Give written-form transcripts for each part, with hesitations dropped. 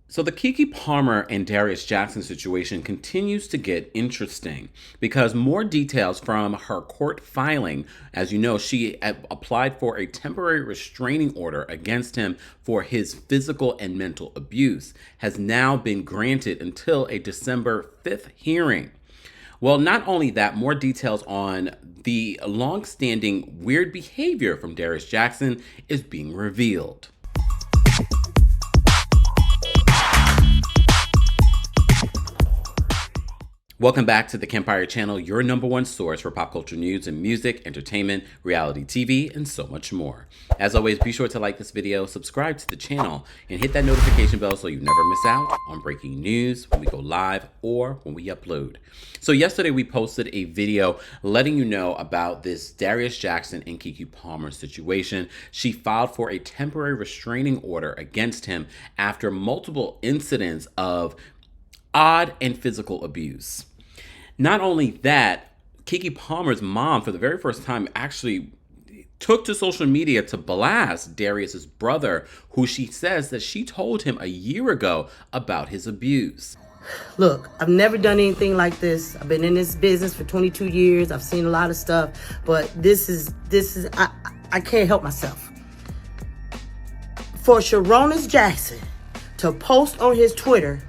So the Keke Palmer and Darius Jackson situation continues to get interesting because more details from her court filing, as you know, she applied for a temporary restraining order against him for his physical and mental abuse, has now been granted until a December 5th hearing. Well, not only that, more details on the long-standing weird behavior from Darius Jackson is being revealed. Welcome back to the Kempire channel, your number one source for pop culture news and music, entertainment, reality TV, and so much more. As always, be sure to like this video, subscribe to the channel, and hit that notification bell so you never miss out on breaking news when we go live or when we upload. So yesterday we posted a video letting you know about this Darius Jackson and Keke Palmer situation. She filed for a temporary restraining order against him after multiple incidents of odd and physical abuse. Not only that, Keke Palmer's mom, for the very first time, actually took to social media to blast Darius's brother, who she says that she told him a year ago about his abuse. Look, I've never done anything like this. I've been in this business for 22 years. I've seen a lot of stuff, but I can't help myself. For Sharonis Jackson to post on his Twitter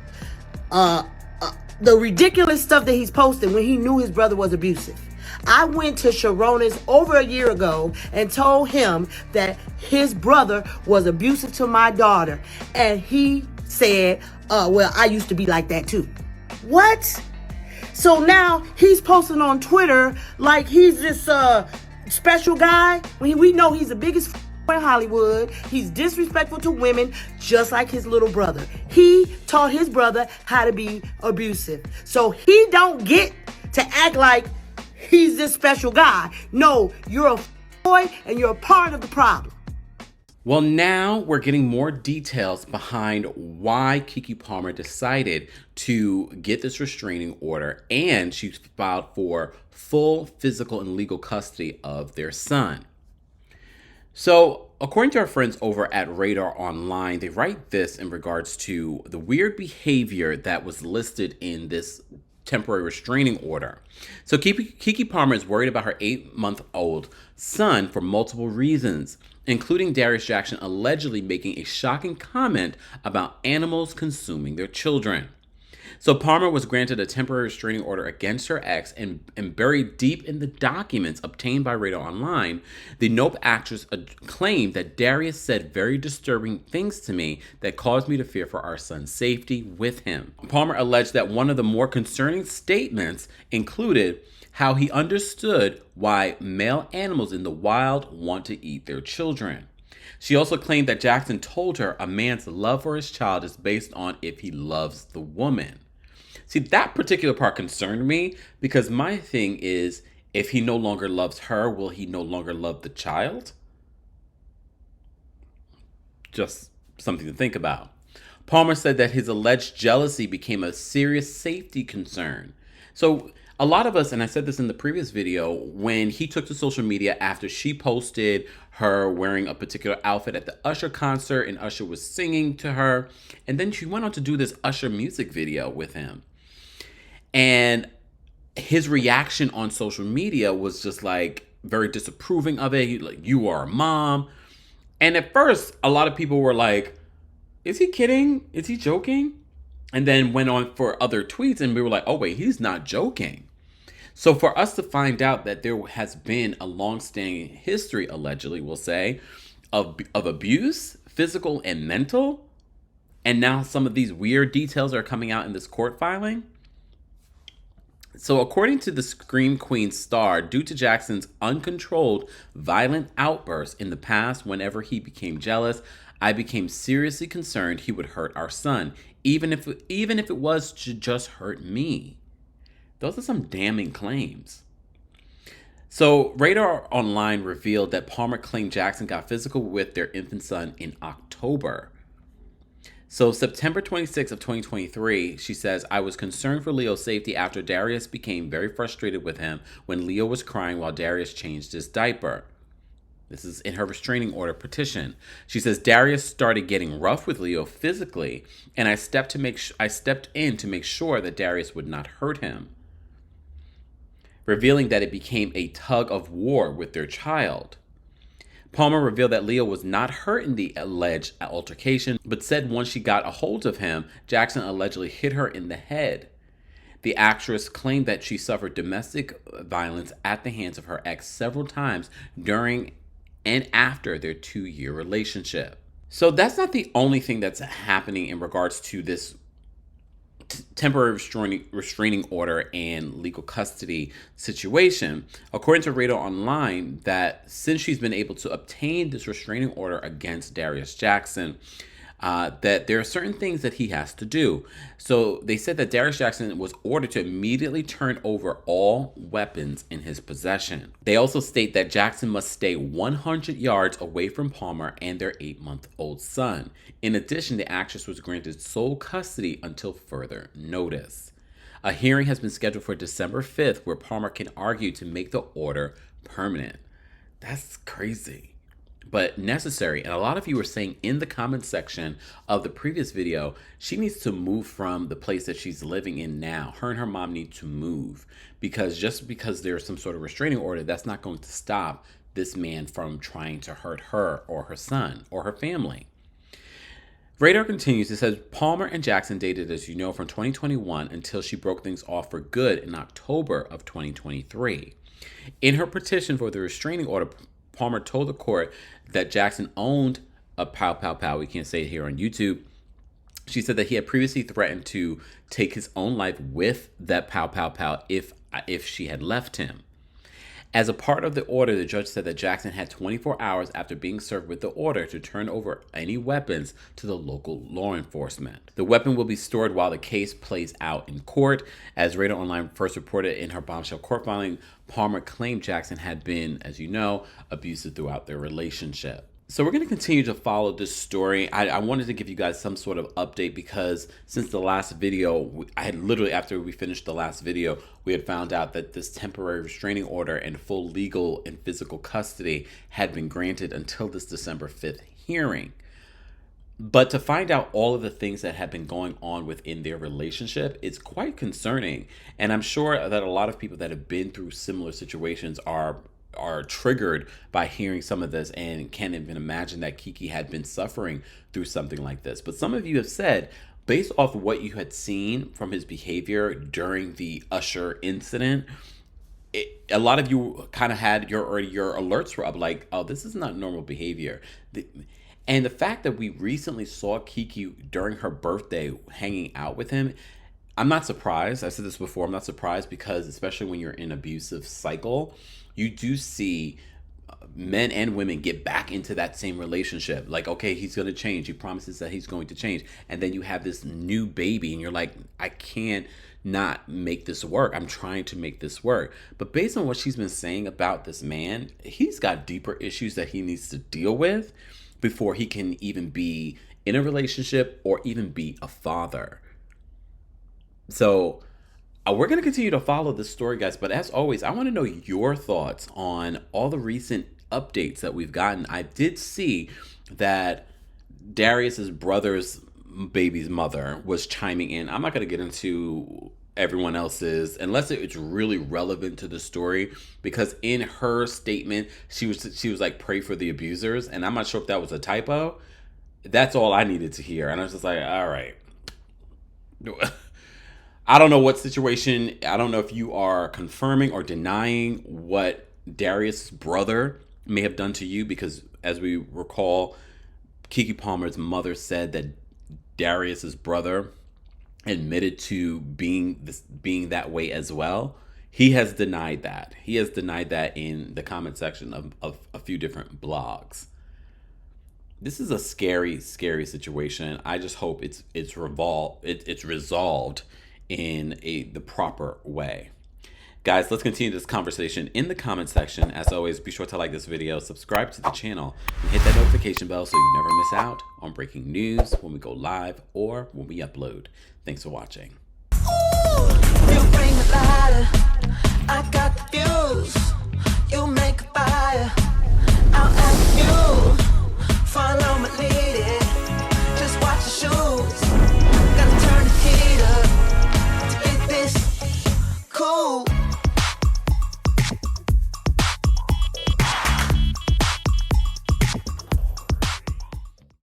the ridiculous stuff that he's posting when he knew his brother was abusive. I went to Sharonis over a year ago and told him that his brother was abusive to my daughter. And he said, well, I used to be like that too. What? So now he's posting on Twitter like he's this special guy when we know he's the biggest in Hollywood. He's disrespectful to women just like his little brother. He taught his brother how to be abusive. So he don't get to act like he's this special guy. No, you're a boy and you're a part of the problem. Well, now we're getting more details behind why Keke Palmer decided to get this restraining order, and she filed for full physical and legal custody of their son. So, according to our friends over at Radar Online, they write this in regards to the weird behavior that was listed in this temporary restraining order. So, Keke Palmer is worried about her 8-month-old son for multiple reasons, including Darius Jackson allegedly making a shocking comment about animals consuming their children. So Palmer was granted a temporary restraining order against her ex, and buried deep in the documents obtained by Radar Online, the Nope actress claimed that Darius said very disturbing things to me that caused me to fear for our son's safety with him. Palmer alleged that one of the more concerning statements included how he understood why male animals in the wild want to eat their children. She also claimed that Jackson told her a man's love for his child is based on if he loves the woman. See, that particular part concerned me because my thing is, if he no longer loves her, will he no longer love the child? Just something to think about. Palmer said that his alleged jealousy became a serious safety concern. So a lot of us, and I said this in the previous video, when he took to social media after she posted her wearing a particular outfit at the Usher concert and Usher was singing to her, and then she went on to do this Usher music video with him. And his reaction on social media was just like very disapproving of it. Like, you are a mom. And at first, a lot of people were like, is he kidding? Is he joking? And then went on for other tweets and we were like, oh wait, he's not joking. So for us to find out that there has been a long-standing history, allegedly, we'll say, of abuse, physical and mental, and now some of these weird details are coming out in this court filing. So according to the Scream Queen star, due to Jackson's uncontrolled violent outbursts in the past whenever he became jealous, I became seriously concerned he would hurt our son, even if it was to just hurt me. Those are some damning claims. So Radar Online revealed that Palmer claimed Jackson got physical with their infant son in October. So September 26th of 2023, she says, I was concerned for Leo's safety after Darius became very frustrated with him when Leo was crying while Darius changed his diaper. This is in her restraining order petition. She says, Darius started getting rough with Leo physically, and I stepped in to make sure that Darius would not hurt him, revealing that it became a tug of war with their child. Palmer revealed that Leo was not hurt in the alleged altercation, but said once she got a hold of him, Jackson allegedly hit her in the head. The actress claimed that she suffered domestic violence at the hands of her ex several times during and after their 2-year relationship. So that's not the only thing that's happening in regards to this temporary restraining order and legal custody situation. According to Radar Online, that since she's been able to obtain this restraining order against Darius Jackson, that there are certain things that he has to do. So they said that Darius Jackson was ordered to immediately turn over all weapons in his possession. They also state that Jackson must stay 100 yards away from Palmer and their 8-month-old son. In addition, the actress was granted sole custody until further notice. A hearing has been scheduled for December 5th where Palmer can argue to make the order permanent. That's crazy, but necessary. And a lot of you were saying in the comment section of the previous video, she needs to move from the place that she's living in now. Her and her mom need to move, because just because there's some sort of restraining order, that's not going to stop this man from trying to hurt her or her son or her family. Radar continues. It says Palmer and Jackson dated, as you know, from 2021 until she broke things off for good in October of 2023. In her petition for the restraining order, Palmer told the court that Jackson owned a pow pow pow. We can't say it here on YouTube. She said that he had previously threatened to take his own life with that pow pow pow if she had left him. As a part of the order, the judge said that Jackson had 24 hours after being served with the order to turn over any weapons to the local law enforcement. The weapon will be stored while the case plays out in court. As Radar Online first reported in her bombshell court filing, Palmer claimed Jackson had been, as you know, abusive throughout their relationship. So we're going to continue to follow this story. I wanted to give you guys some sort of update because since the last video, I had literally, after we finished the last video, we had found out that this temporary restraining order and full legal and physical custody had been granted until this December 5th hearing. But to find out all of the things that have been going on within their relationship, it's quite concerning. And I'm sure that a lot of people that have been through similar situations are triggered by hearing some of this and can't even imagine that Keke had been suffering through something like this. But some of you have said, based off of what you had seen from his behavior during the Usher incident, a lot of you kind of had your alerts were up like, oh, this is not normal behavior. And the fact that we recently saw Keke during her birthday hanging out with him, I'm not surprised. I said this before. I'm not surprised because especially when you're in an abusive cycle, you do see men and women get back into that same relationship. Like, okay, he's going to change. He promises that he's going to change. And then you have this new baby and you're like, I can't not make this work. I'm trying to make this work. But based on what she's been saying about this man, he's got deeper issues that he needs to deal with before he can even be in a relationship or even be a father. So we're going to continue to follow this story, guys. But as always, I want to know your thoughts on all the recent updates that we've gotten. I did see that Darius's brother's baby's mother was chiming in. I'm not going to get into everyone else's unless it's really relevant to the story, because in her statement, she was like, pray for the abusers. And I'm not sure if that was a typo. That's all I needed to hear. And I was just like, all right. I don't know what situation. I don't know if you are confirming or denying what Darius' brother may have done to you, because as we recall, Keke Palmer's mother said that Darius' brother admitted to being that way as well. He has denied that. He has denied that in the comment section of a few different blogs. This is a scary, scary situation. I just hope it's resolved in the proper way. Guys, let's continue this conversation in the comment section. As always, be sure to like this video, subscribe to the channel, and hit that notification bell so you never miss out on breaking news when we go live or when we upload. Thanks for watching. You bring the lighter, I got the fuse. You make a fire. out at you. Follow my lady. Just watch your shoes.